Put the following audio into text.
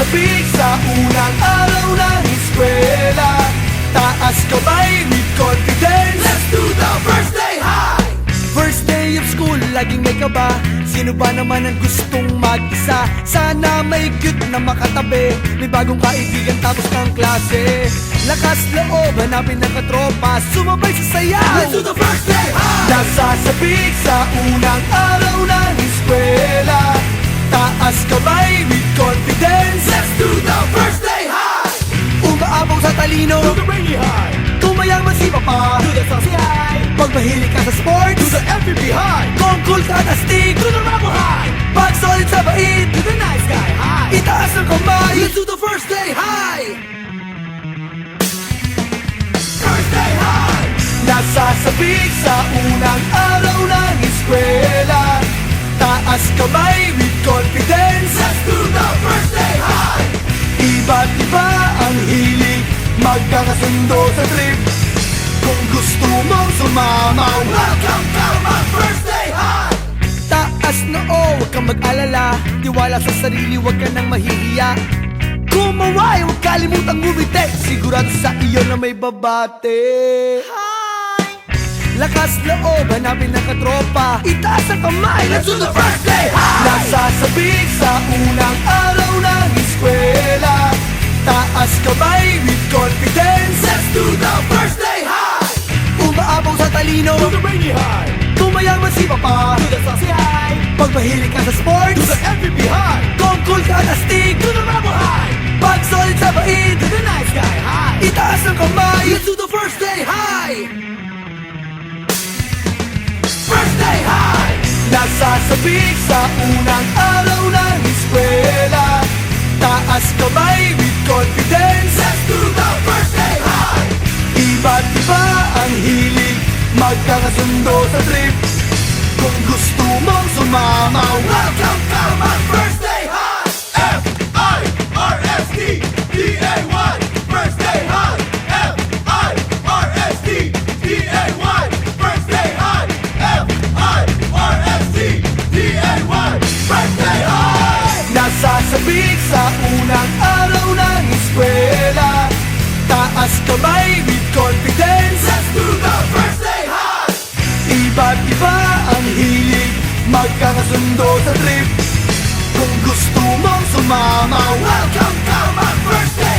Nasasabik sa unang araw ng eskwela, taas kamay with confidence. Let's do the first day high! First day of school, laging may kaba. Sino ba naman ang gustong mag-isa? Sana may cute na makatabi, may bagong kaibigan tapos ng klase. Lakas loob, hanapin ng katropa, sumabay sa sayaw. Let's do the first day high! Nasasabik sa unang araw ng eskwela, taas kamay with confidence. Let's do the first day high! Umaapaw sa talino, Do the rainy high, kung mayaman si papa, do the saucy high, pag mahilig ka sa sports, do the FPP high, kung cool ka at astig, do the rebel high, pag solid sa bait, do the nice guy high. itaas ang kamay. Let's do the first day high! First day high, Nasasabik sa unang araw ng eskwela, taas kamay with confidence. let's do the first day high. Iba't iba ang hilig, magkakasundo sa trip. Kung gusto mong sumamaw, Welcome to my first day high. taas noo, huwag kang mag-alala. Tiwala sa sarili, huwag ka nang mahihiya. Kumaway, huwag kalimutang ngumiti, sigurado sa iyo na may babate. Lakas loob, hanapin ng katropa, itaas ang kamay. Let's do the first day high. Nasasabik sa unang araw ng eskwela, taas kamay with confidence. Let's do the first day high. Umaapaw sa talino, Do the rainy high, kung mayaman si papa, do the saucy high, pag mahilig ka sa sports, do the FPP high, kung cool ka at astig, do the rebel high, pag solid sa bait, do the nice guy high. itaas ang kamay. Let's do the first day high! First day high, Nasasabik sa unang araw ng eskwela, taas kamay with confidence. let's do the first day high. Iba't iba ang hilig, magkakasundo sa trip. Kung gusto mong sumamaw, Welcome to my first day high. F-I-R-S-T-D-A-Y, first day high. F-I-R-S-T-D-A-Y, first day high. F-I-R-S-T-D-A-Y, first day high. nasasabik sa unang araw ng eskwela, taas kamay with confidence. Let's do the first day high. Iba't iba ang hilig, magkakasundo sa trip. Kung gusto mong sumamaw, Welcome to my first day